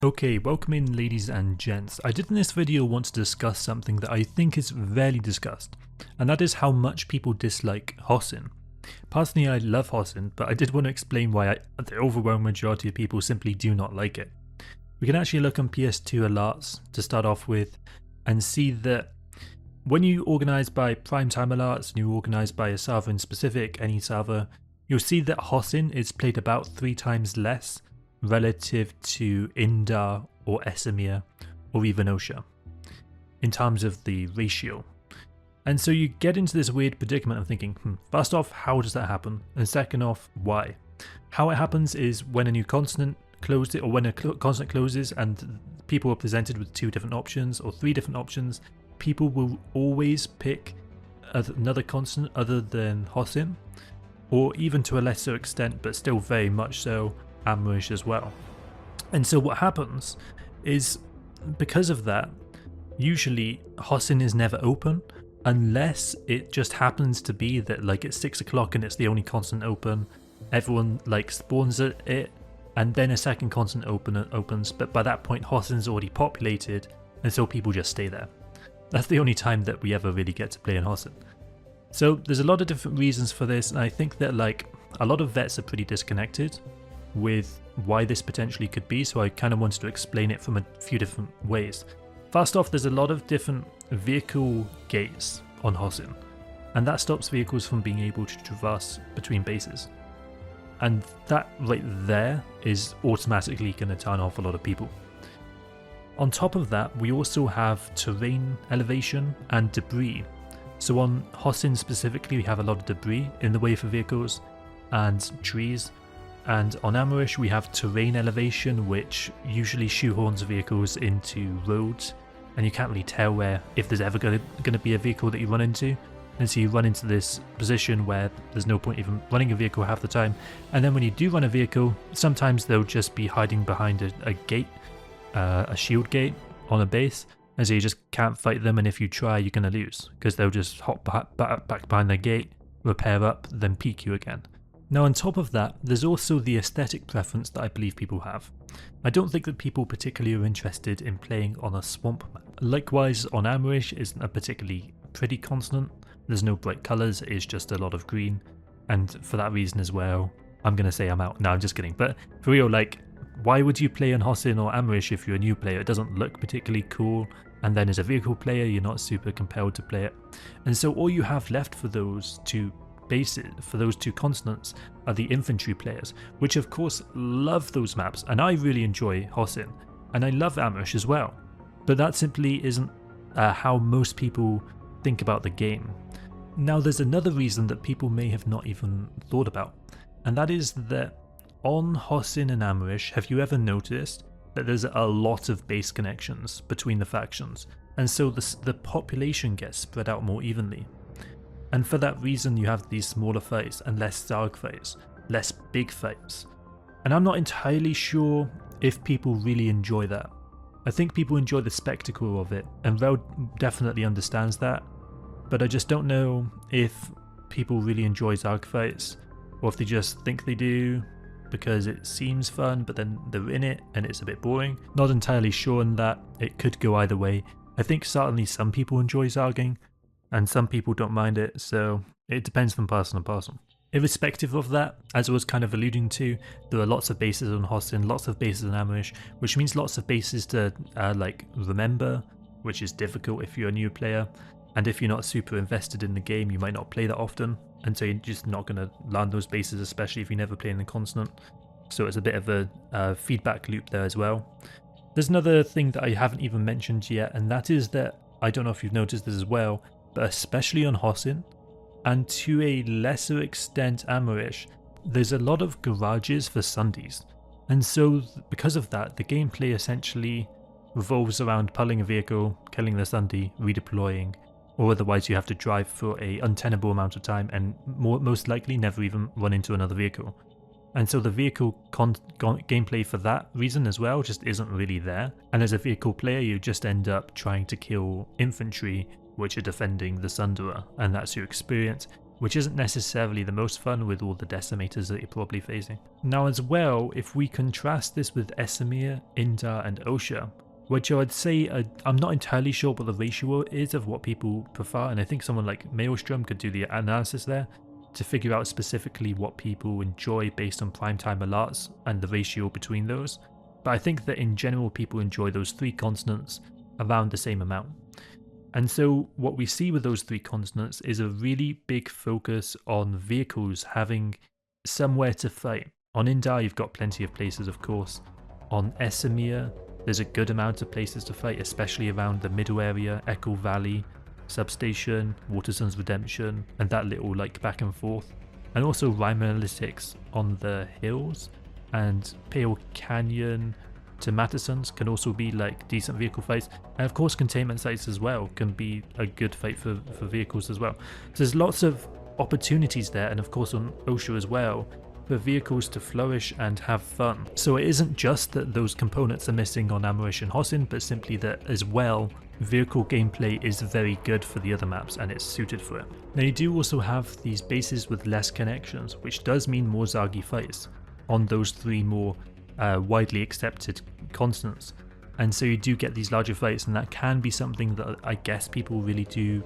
Okay, welcome in ladies and gents. I did in this video want to discuss something that I think is rarely discussed, and that is how much people dislike Hossin. Personally, I love Hossin, but I did want to explain why the overwhelming majority of people simply do not like it. We can actually look on PS2 alerts to start off with and see that when you organize by primetime alerts and you organize by a server in specific, any server, you'll see that Hossin is played about 3 times less relative to Indar or Esamir or even Osha in terms of the ratio. And so you get into this weird predicament of thinking, first off, how does that happen? And second off, why? How it happens is when a new consonant closes, or when a consonant closes and people are presented with 2 different options or 3 different options, people will always pick another consonant other than Hossin, or even to a lesser extent, but still very much so, Amrish as well. And so what happens is, because of that, usually Hossin is never open unless it just happens to be that like it's 6 o'clock and it's the only consonant open. Everyone like spawns at it and then a second consonant opens, but by that point Hossin's already populated and so people just stay there. That's the only time that we ever really get to play in Hossin. So there's a lot of different reasons for this, and I think that like a lot of vets are pretty disconnected with why this potentially could be, so I kind of wanted to explain it from a few different ways. First off, there's a lot of different vehicle gates on Hossin, and that stops vehicles from being able to traverse between bases. And that right there is automatically going to turn off a lot of people. On top of that, we also have terrain elevation and debris. So on Hossin specifically, we have a lot of debris in the way for vehicles and trees. And on Amrish we have terrain elevation, which usually shoehorns vehicles into roads, and you can't really tell where, if there's ever going to be a vehicle that you run into, and so you run into this position where there's no point even running a vehicle half the time. And then when you do run a vehicle, sometimes they'll just be hiding behind a gate, a shield gate on a base, and so you just can't fight them, and if you try you're going to lose, because they'll just hop back behind the gate, repair up, then peek you again. Now on top of that, there's also the aesthetic preference that I believe people have. I don't think that people particularly are interested in playing on a swamp map. Likewise, on Amrish isn't a particularly pretty continent. There's no bright colours, it is just a lot of green, and for that reason as well, I'm going to say I'm out. No, I'm just kidding. But for real, like, why would you play on Hossin or Amrish if you're a new player? It doesn't look particularly cool, and then as a vehicle player, you're not super compelled to play it. And so all you have left for those 2 bases, for those 2 continents, are the infantry players, which of course love those maps, and I really enjoy Hossin, and I love Amrish as well, but that simply isn't how most people think about the game. Now there's another reason that people may have not even thought about, and that is that on Hossin and Amrish, have you ever noticed that there's a lot of base connections between the factions, and so the population gets spread out more evenly. And for that reason you have these smaller fights and less Zarg fights, less big fights. And I'm not entirely sure if people really enjoy that. I think people enjoy the spectacle of it, and Rel definitely understands that, but I just don't know if people really enjoy Zarg fights, or if they just think they do because it seems fun, but then they're in it and it's a bit boring. Not entirely sure on that, it could go either way. I think certainly some people enjoy Zarging, and some people don't mind it, so it depends from person to person. Irrespective of that, as I was kind of alluding to, there are lots of bases on Hossin, lots of bases on Amrish, which means lots of bases to like remember, which is difficult if you're a new player, and if you're not super invested in the game you might not play that often, and so you're just not going to learn those bases, especially if you never play in the continent. So it's a bit of a feedback loop there as well. There's another thing that I haven't even mentioned yet, and that is that, I don't know if you've noticed this as well, but especially on Hossin, and to a lesser extent Amrish, there's a lot of garages for Sundies. And so because of that, the gameplay essentially revolves around pulling a vehicle, killing the Sundie, redeploying, or otherwise you have to drive for a untenable amount of time and most likely never even run into another vehicle. And so the vehicle gameplay for that reason as well just isn't really there, and as a vehicle player you just end up trying to kill infantry which are defending the Sunderer, and that's your experience. which isn't necessarily the most fun with all the decimators that you're probably facing. Now as well, if we contrast this with Esamir, Indar and Osha, which I'd say, I'm not entirely sure what the ratio is of what people prefer, and I think someone like Maelstrom could do the analysis there to figure out specifically what people enjoy based on primetime alerts and the ratio between those. But I think that in general people enjoy those 3 continents around the same amount. And so what we see with those 3 continents is a really big focus on vehicles having somewhere to fight. On Indar you've got plenty of places, of course. On Esamir there's a good amount of places to fight, especially around the middle area, Echo Valley, Substation, Waterson's Redemption, and that little like back and forth. And also Rime Analytics on the hills, and Pale Canyon to Mattison's can also be like decent vehicle fights. And of course containment sites as well can be a good fight for vehicles as well. So there's lots of opportunities there, and of course on Osha as well, for vehicles to flourish and have fun. So it isn't just that those components are missing on Amerish and Hosin, but simply that as well, vehicle gameplay is very good for the other maps and it's suited for it. Now you do also have these bases with less connections, which does mean more Zagi fights on those 3 more widely accepted continents. And so you do get these larger fights, and that can be something that I guess people really do,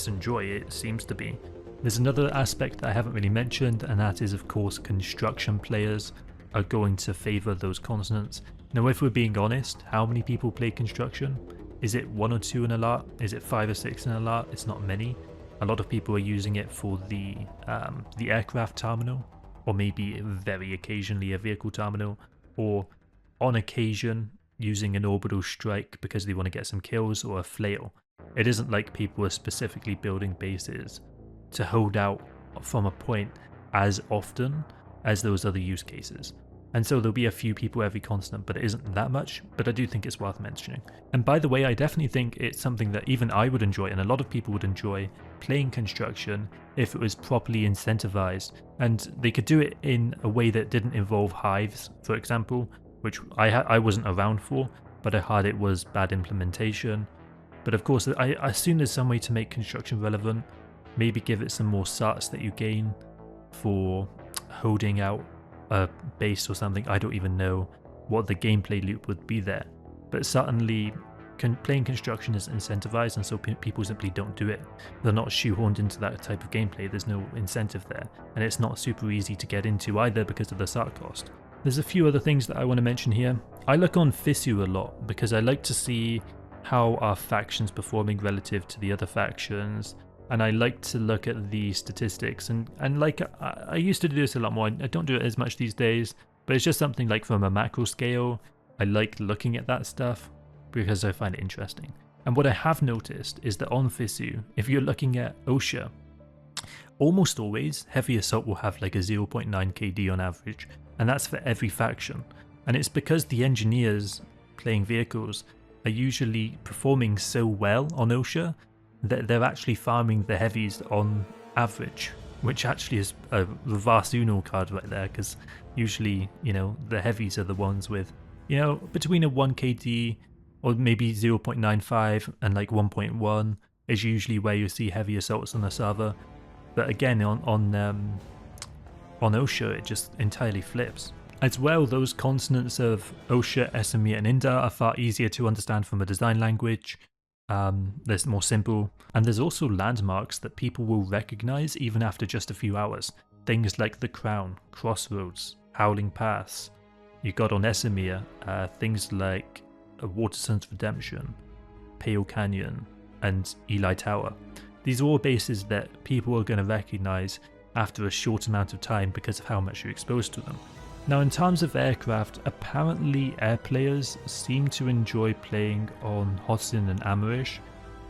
enjoy, it seems to be. There's another aspect that I haven't really mentioned, and that is of course construction players are going to favour those continents. Now if we're being honest, how many people play construction? Is it 1 or 2 in a lot? Is it 5 or 6 in a lot? It's not many. A lot of people are using it for the aircraft terminal, or maybe very occasionally a vehicle terminal, or on occasion using an orbital strike because they want to get some kills, or a flail. It isn't like people are specifically building bases to hold out from a point as often as those other use cases. And so there'll be a few people every continent, but it isn't that much, but I do think it's worth mentioning. And by the way, I definitely think it's something that even I would enjoy, and a lot of people would enjoy, playing construction if it was properly incentivized. And they could do it in a way that didn't involve hives, for example, which I wasn't around for, but I heard it was bad implementation. But of course, I assume there's some way to make construction relevant. Maybe give it some more certs that you gain for holding out a base or something. I don't even know what the gameplay loop would be there, but certainly playing construction is incentivized, and so people simply don't do it. They're not shoehorned into that type of gameplay. There's no incentive there, and it's not super easy to get into either because of the cert cost. There's a few other things that I want to mention here. I look on FISU a lot because I like to see how our faction's performing relative to the other factions, and I like to look at the statistics, and like I used to do this a lot more. I don't do it as much these days, but it's just something like from a macro scale, I like looking at that stuff because I find it interesting. And what I have noticed is that on FISU, if you're looking at Osha, almost always heavy assault will have like a 0.9 KD on average, and that's for every faction. And it's because the engineers playing vehicles are usually performing so well on Osha that they're actually farming the heavies on average, which actually is a reverse Uno card right there, because usually, the heavies are the ones with, between a 1 KD or maybe 0.95 and like 1.1 is usually where you see heavy assaults on the server. But again, on Osha, it just entirely flips. As well, those consonants of Osha, Esamir and Indar are far easier to understand from a design language. They're more simple, and there's also landmarks that people will recognize even after just a few hours. Things like the Crown, Crossroads, Howling Pass. You got on Esamir things like Waterson's Redemption, Pale Canyon, and Eli Tower. These are all bases that people are going to recognize after a short amount of time because of how much you're exposed to them. Now, in terms of aircraft, apparently air players seem to enjoy playing on Hosin and Amerish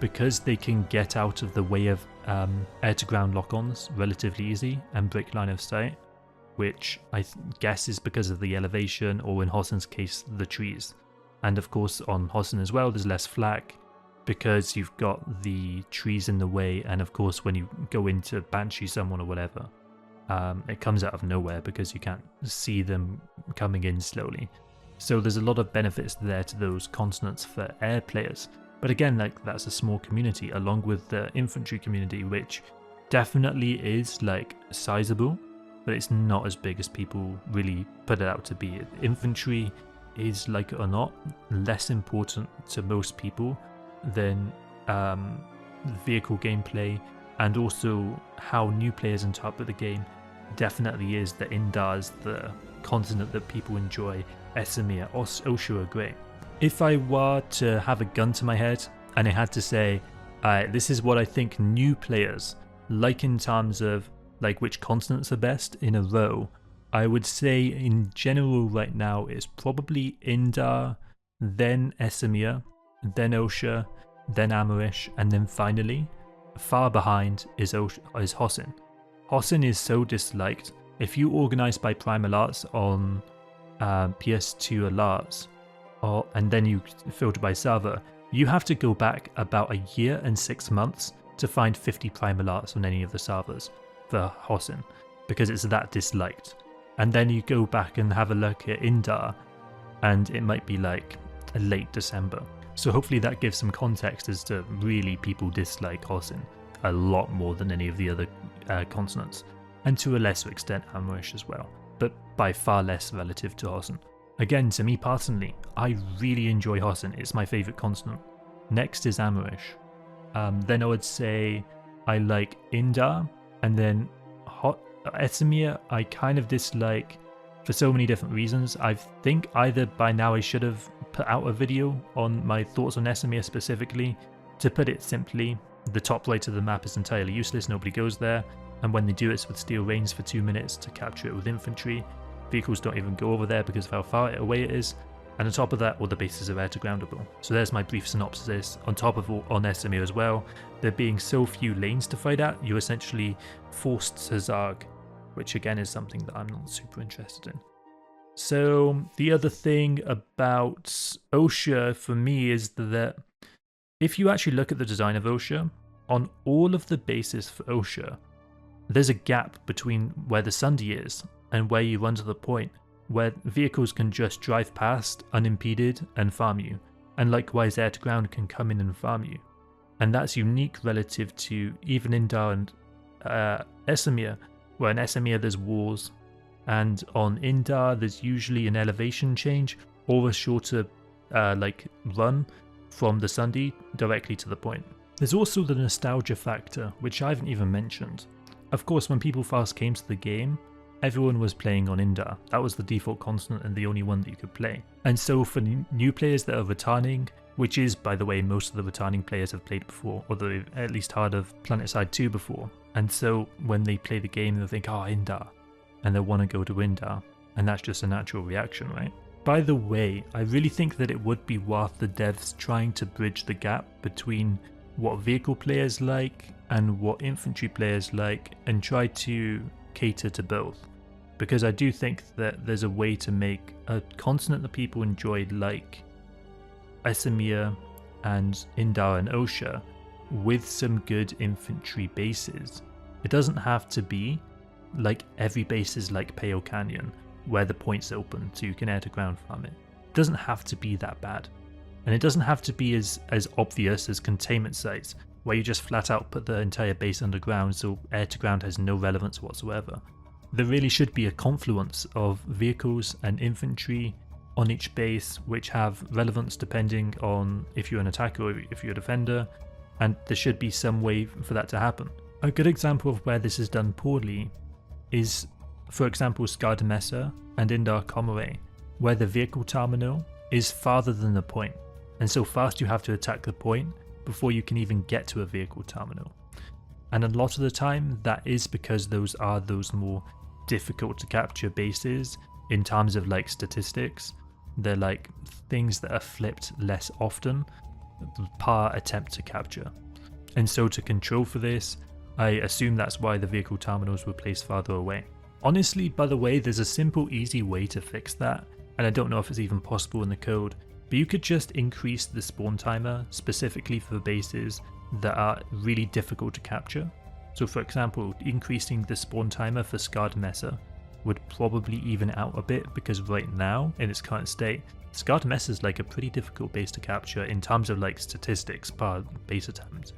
because they can get out of the way of air-to-ground lock-ons relatively easy and break line of sight, which I guess is because of the elevation, or in Hosin's case, the trees. And of course on Hosin as well, there's less flak because you've got the trees in the way, and of course when you go into Banshee someone or whatever, it comes out of nowhere because you can't see them coming in slowly. So there's a lot of benefits there to those continents for air players. But again, that's a small community along with the infantry community, which definitely is like sizable, but it's not as big as people really put it out to be. Infantry is, like it or not, less important to most people than vehicle gameplay, and also how new players interpret the game definitely is that Indar is the continent that people enjoy. Esamir, Osha are great. If I were to have a gun to my head and I had to say, this is what I think new players like in terms of like which continents are best in a row, I would say in general right now it's probably Indar, then Esamir, then Osha, then Amarish, and then finally, far behind is Hossin. Hossin is so disliked. If you organize by Primal Arts on PS2 alerts, and then you filter by server, you have to go back about a year and 6 months to find 50 Primal Arts on any of the servers for Hossin, because it's that disliked. And then you go back and have a look at Indar, and it might be like late December. So hopefully that gives some context as to really people dislike Hossin a lot more than any of the other continents, and to a lesser extent Amarish as well, but by far less relative to Hossin. Again, to me personally, I really enjoy Hossin, it's my favourite continent. Next is Amarish. Then I would say I like Indar, and then Esamir I kind of dislike for so many different reasons. I think either by now I should have put out a video on my thoughts on Esamir specifically. To put it simply, the top right of the map is entirely useless, nobody goes there, and when they do it's with steel reins for 2 minutes to capture it with infantry. Vehicles don't even go over there because of how far away it is, and on top of that all the bases are air to groundable. So there's my brief synopsis. On top of all, on Esamir as well, there being so few lanes to fight at, you're essentially forced to Zarg, which again is something that I'm not super interested in. So the other thing about Osha for me is that if you actually look at the design of Osha, on all of the bases for Osha, there's a gap between where the Sunday is and where you run to the point where vehicles can just drive past unimpeded and farm you, and likewise air to ground can come in and farm you. And that's unique relative to even Indar and Esamir, where in Esamir there's walls, and on Indar there's usually an elevation change or a shorter run from the Sunday directly to the point. There's also the nostalgia factor, which I haven't even mentioned. Of course, when people first came to the game, everyone was playing on Indar. That was the default continent and the only one that you could play. And so for new players that are returning, which is, by the way, most of the returning players have played before, or they've at least heard of Planetside 2 before. And so when they play the game, they'll think, oh, Indar, and they'll want to go to Indar. And that's just a natural reaction, right? By the way, I really think that it would be worth the devs trying to bridge the gap between what vehicle players like and what infantry players like, and try to cater to both. Because I do think that there's a way to make a continent that people enjoy, like Esamir and Indar and Osha, with some good infantry bases. It doesn't have to be like every base is like Pale Canyon, where the point's open so you can air to ground farm it. It doesn't have to be that bad. And it doesn't have to be as obvious as containment sites, where you just flat out put the entire base underground so air to ground has no relevance whatsoever. There really should be a confluence of vehicles and infantry on each base which have relevance depending on if you're an attacker or if you're a defender, and there should be some way for that to happen. A good example of where this is done poorly is, for example, Skardamessa and Indar Komore, where the vehicle terminal is farther than the point, and so fast you have to attack the point before you can even get to a vehicle terminal. And a lot of the time that is because those are those more difficult to capture bases in terms of like statistics. They're like things that are flipped less often per attempt to capture. And so to control for this, I assume that's why the vehicle terminals were placed farther away. Honestly, by the way, there's a simple, easy way to fix that, and I don't know if it's even possible in the code, but you could just increase the spawn timer specifically for bases that are really difficult to capture. So for example, increasing the spawn timer for Skardamessa would probably even out a bit, because right now, in its current state, Skardamessa is like a pretty difficult base to capture in terms of like statistics per base attempt.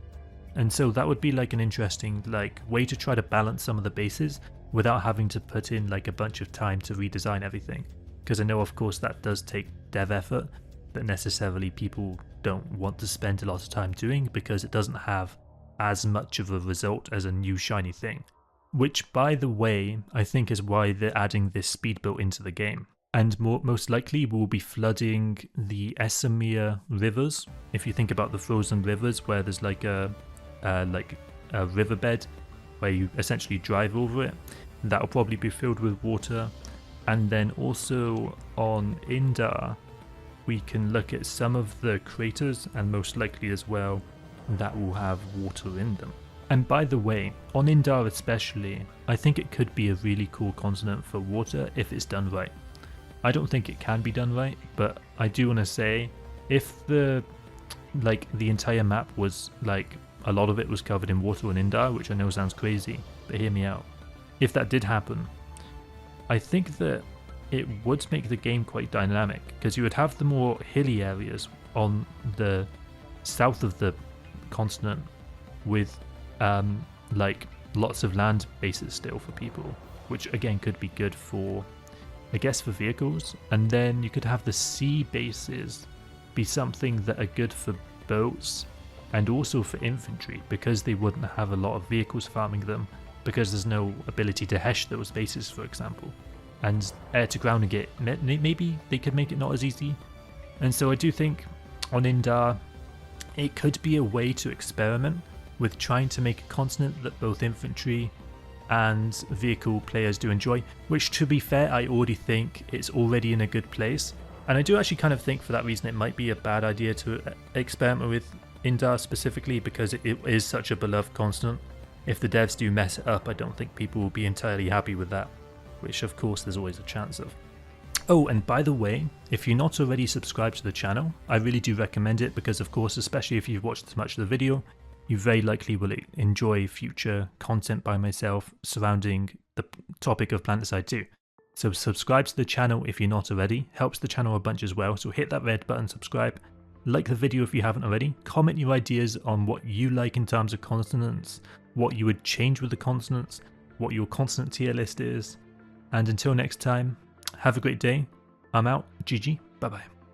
And so that would be like an interesting way to try to balance some of the bases without having to put in like a bunch of time to redesign everything. Because I know of course that does take dev effort that necessarily people don't want to spend a lot of time doing because it doesn't have as much of a result as a new shiny thing. Which, by the way, I think is why they're adding this speed built into the game. And most likely we'll be flooding the Esamir rivers. If you think about the frozen rivers where there's like a riverbed where you essentially drive over it, that'll probably be filled with water. And then also on Indar, we can look at some of the craters, and most likely as well that will have water in them. And by the way, on Indar especially, I think it could be a really cool continent for water if it's done right. I don't think it can be done right, but I do want to say, if the entire map was a lot of it was covered in water on Indar, which I know sounds crazy, but hear me out. If that did happen, I think that it would make the game quite dynamic, because you would have the more hilly areas on the south of the continent with lots of land bases still for people, which again could be good for, I guess, for vehicles. And then you could have the sea bases be something that are good for boats and also for infantry, because they wouldn't have a lot of vehicles farming them, because there's no ability to hesh those bases, for example. And air to grounding it, maybe they could make it not as easy. And so I do think on Indar it could be a way to experiment with trying to make a continent that both infantry and vehicle players do enjoy, which, to be fair, I already think it's already in a good place. And I do actually kind of think for that reason it might be a bad idea to experiment with Indar specifically, because it is such a beloved continent. If the devs do mess it up, I don't think people will be entirely happy with that, which of course there's always a chance of. Oh, and by the way, if you're not already subscribed to the channel, I really do recommend it, because of course, especially if you've watched this much of the video, you very likely will enjoy future content by myself surrounding the topic of Planetside 2. So subscribe to the channel if you're not already, helps the channel a bunch as well, so hit that red button, subscribe, like the video if you haven't already, comment your ideas on what you like in terms of continents, what you would change with the continents, what your continent tier list is, and until next time, have a great day. I'm out. GG. Bye bye.